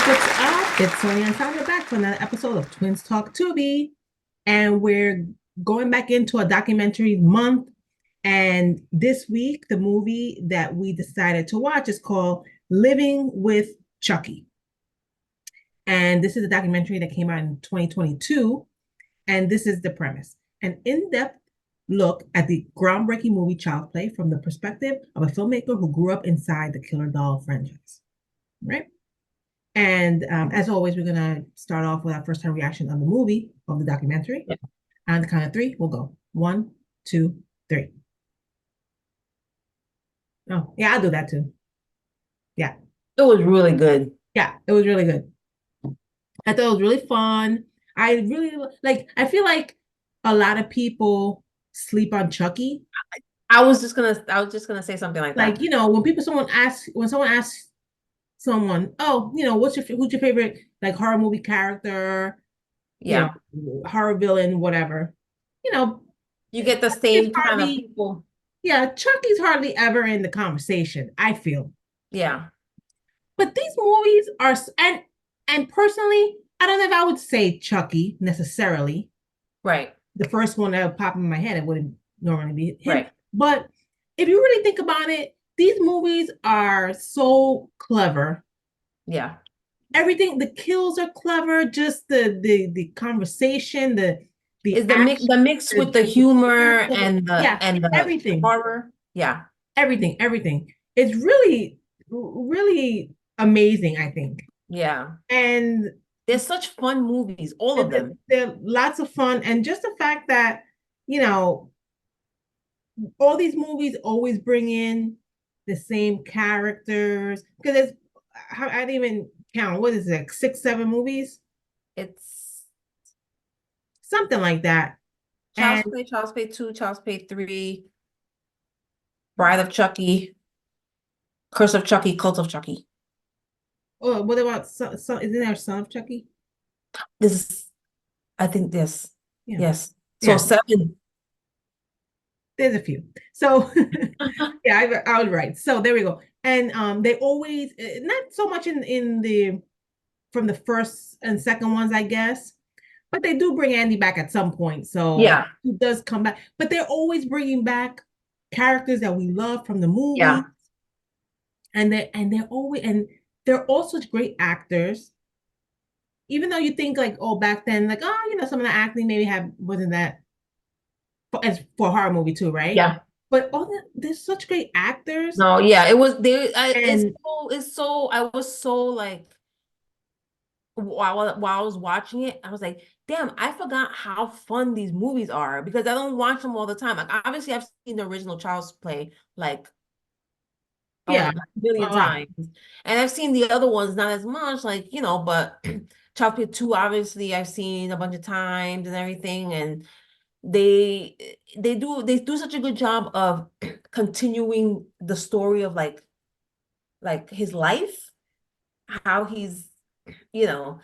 What's up? It's Sonia and Sandra back for another episode of Twins Talk Tubi. And we're going back into a documentary month. And this week, the movie that we decided to watch is called Living with Chucky. And this is a documentary that came out in 2022. And this is the premise: an in depth look at the groundbreaking movie Child's Play from the perspective of a filmmaker who grew up inside the Killer Doll franchise. Right? And as always, we're gonna start off with our first time reaction on the movie, of the documentary. Yeah. On the count of three, we'll go. 1, 2, 3. Oh, yeah, I'll do that too. Yeah, It was really good. yeah, it was really good. I thought it was really fun. I really like. I feel like a lot of people sleep on Chucky. I was just gonna say something like Like that. when someone asks someone, oh, who's your favorite like horror movie character, Yeah. horror villain, whatever. You know, You get the Chucky's same kind of hardly, people. yeah, Chucky's hardly ever in the conversation, I feel. Yeah. But these movies are, and personally, I don't know if I would say Chucky necessarily. Right. The first one that would pop in my head, it wouldn't normally be him. Right. But if you really think about it, these movies are so clever. Yeah. Everything, the kills are clever, just the conversation, the Is the mix action, the mix with the the humor suspense, and the yeah, and the everything, horror? Yeah. everything. It's really amazing, I think. Yeah. And They're such fun movies, all of them. they're lots of fun. And just the fact that, you know, all these movies always bring in the same characters because it's, I didn't even count, what is it, like 6, 7 movies? It's Something like that. Child's And Play, Child's Play 2, Child's Play 3, Bride of Chucky, Curse of Chucky, Cult of Chucky. oh, what about isn't there Son of Chucky? This is, I think this. Yeah. Yes. So Yeah. 7. There's a few. So yeah, I was right. So there we go. And they always, not so much in the from the first and second ones, I guess, but they do bring Andy back at some point. So Yeah. he does come back, but they're always bringing back characters that we love from the Yeah. movie, and they're all such great actors. Even though you think like, oh, back then, like, oh, some of the acting maybe have wasn't that as for a horror movie too, right? Yeah. But there's such great actors, No, yeah, it was they and it's so I was so like while I was watching it, I was like, damn, I forgot how fun these movies are because I don't watch them all the time. Like obviously I've seen the original Child's Play like yeah, a a billion lot. times. And I've seen the other ones not as much, like, but Child's Play 2, obviously I've seen a bunch of times and everything. And they they do such a good job of continuing the story of like his life, how he's, you know,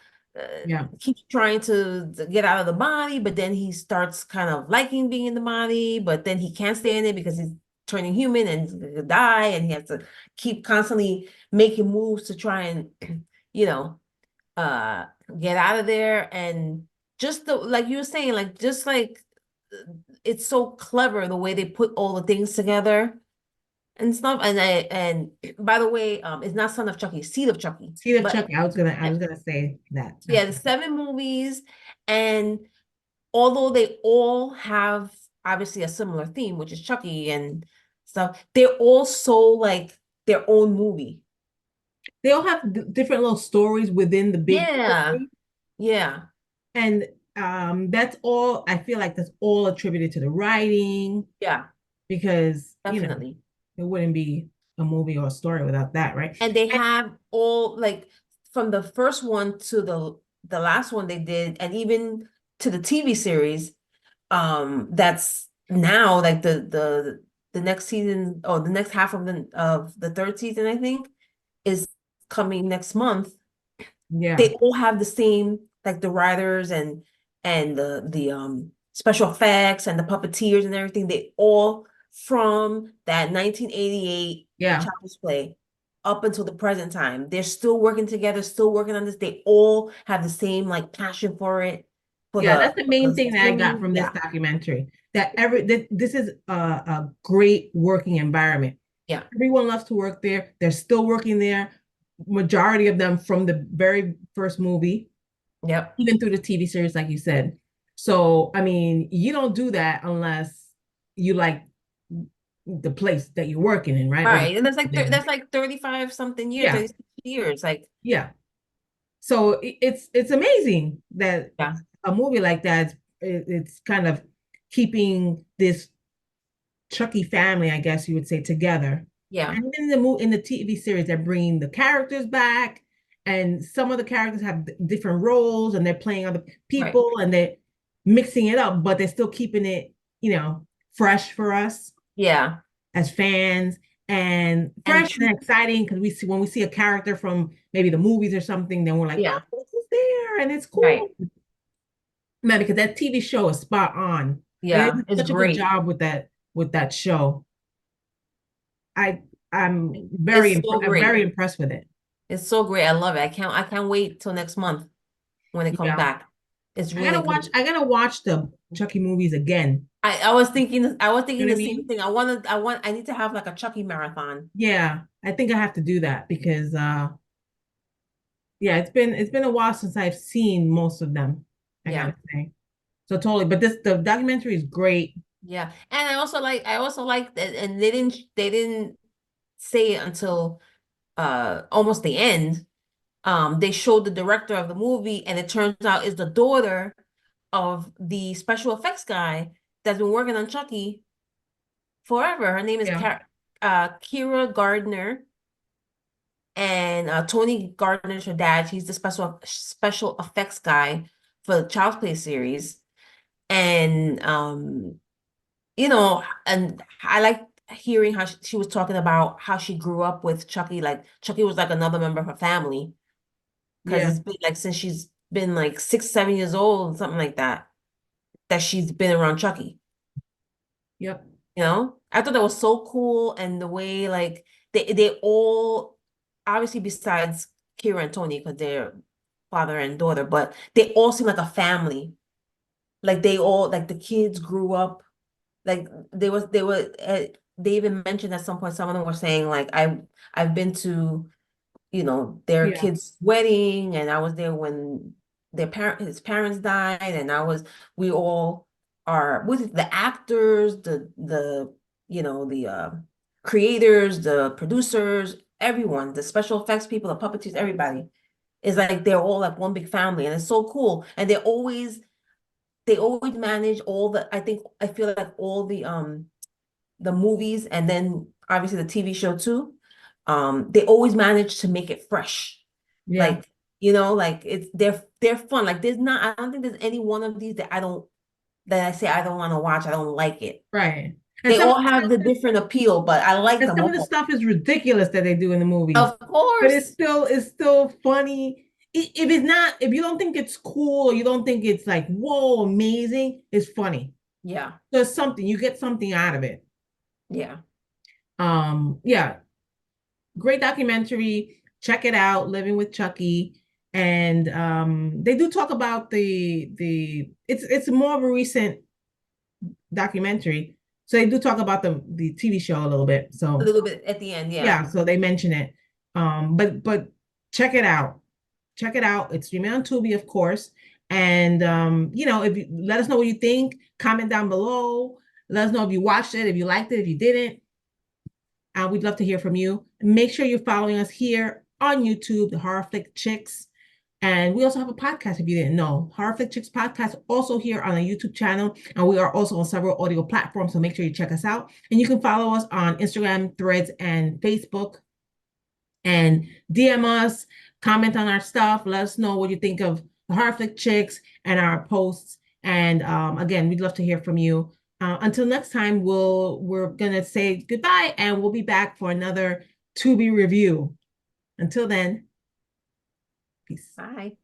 Yeah, keeps trying to get out of the body, but then he starts kind of liking being in the body, but then he can't stay in it because he's turning human and he's gonna die, and he has to keep constantly making moves to try and, you know, uh, get out of there. And just the like you were saying, like just like it's so clever the way they put all the things together and stuff. And by the way, it's not Son of Chucky, Seed of Chucky. Seed of But Chucky. I was gonna say that yeah, after. the 7 movies, and although they all have obviously a similar theme, which is Chucky and stuff, they're all so like their own movie. They all have different little stories within the big Yeah, story, yeah, and that's all. I feel like that's all attributed to the writing yeah, because definitely. it wouldn't be a movie or a story without that, right? And they And have all like from the first one to the last one they did, and even to the TV series, that's now like the next season, or the next half of the third season, I think, is coming next month. yeah, They all have the same, like the writers and the special effects and the puppeteers and everything. They all from that 1988 yeah, Child's Play. up until the present time. They're still working together, still working on this. They all have the same like passion for it, Yeah, that's the main for thing that I got singing. from this Yeah, documentary. This is a great working environment. yeah, Everyone loves to work there. They're still working there. Majority of them from the very first movie, yep. even through the TV series, like you said. So, I mean, you don't do that unless you like the place that you're working in, right? Or the Right. And people there. that's like 35 something years, Yeah, 36 years. Like, yeah. So it's amazing that yeah, a movie like that, it's kind of keeping this Chucky family, I guess you would say, together. yeah, And in the TV series, they're bringing the characters back, and some of the characters have different roles, and they're playing other right. people, and they're mixing it up, but they're still keeping it, fresh for us Yeah. as fans, and And fresh true, and exciting because we see when we see a character from maybe the movies or something, then we're like, oh, yeah, this is there, and it's right. cool. Man, because that TV show is spot on. And they Yeah, did it's such a good great. job with that show. I It's so I'm very great. impressed with it. It's so great. I love it. I can't wait till next month when it comes Yeah. back. It's really good. I gotta watch the Chucky movies again. I was You thinking know what the I same mean? thing. I need to have like a Chucky marathon. Yeah. I think I have to do that because yeah, it's been a while since I've seen most of them, I Yeah. gotta say. So totally. But the documentary is great. Yeah. And I also like that, and they didn't say it until almost the end. They showed the director of the movie, and it turns out is the daughter of the special effects guy that's been working on Chucky forever. Her name is Yeah. Kira Gardner, and Tony Gardner's her dad. He's the special effects guy for the Child's Play series, and and I like hearing how she was talking about how she grew up with Chucky. Like Chucky was like another member of her family because Yeah. it's been like since she's been like 6, 7 years old, something like that, that she's been around Chucky. Yep. I thought that was so cool, and the way like they all obviously besides Kira and Tony because they're father and daughter, but they all seem like a family. Like they all like the kids grew up like they even mentioned at some point some of them were saying like I've been to their Yeah. kid's wedding, and I was there when his parents died, and we all are with the actors, the the creators, the producers, everyone, the special effects people, the puppeteers, everybody is like they're all like one big family, and it's so cool. And they always manage all I feel like all the movies, and then obviously the TV show too. They always manage to make it fresh. Yeah. Like, like they're fun. Like I don't think there's any one of these that I say I don't want to watch. I don't like it. Right. And They some of all the have stuff the is different appeal, but I like and them some of the all. stuff is ridiculous that they do in the movies. Of But course. it's still funny. If it's not, if you don't think it's cool or you don't think it's like, whoa, amazing, it's funny. Yeah. There's something, you get something out of it. Yeah. Yeah, great documentary. Check it out, Living with Chucky. And they do talk about it's more of a recent documentary. So they do talk about the TV show a little bit. A So little bit at the end, yeah. yeah, so they mention it. But check it out. Check it out. It's streaming on Tubi, of course. And if you let us know what you think, comment down below. Let us know if you watched it, if you liked it, if you didn't. We'd love to hear from you. Make sure you're following us here on YouTube, the Horror Flick Chicks. And we also have a podcast if you didn't know. Horror Flick Chicks podcast also here on a YouTube channel. And we are also on several audio platforms. So make sure you check us out. And you can follow us on Instagram, Threads, and Facebook. And DM us, comment on our stuff. Let us know what you think of the Horror Flick Chicks and our posts. And again, we'd love to hear from you. Until next time, we're gonna say goodbye, and we'll be back for another Tubi review. Until then, peace. Bye.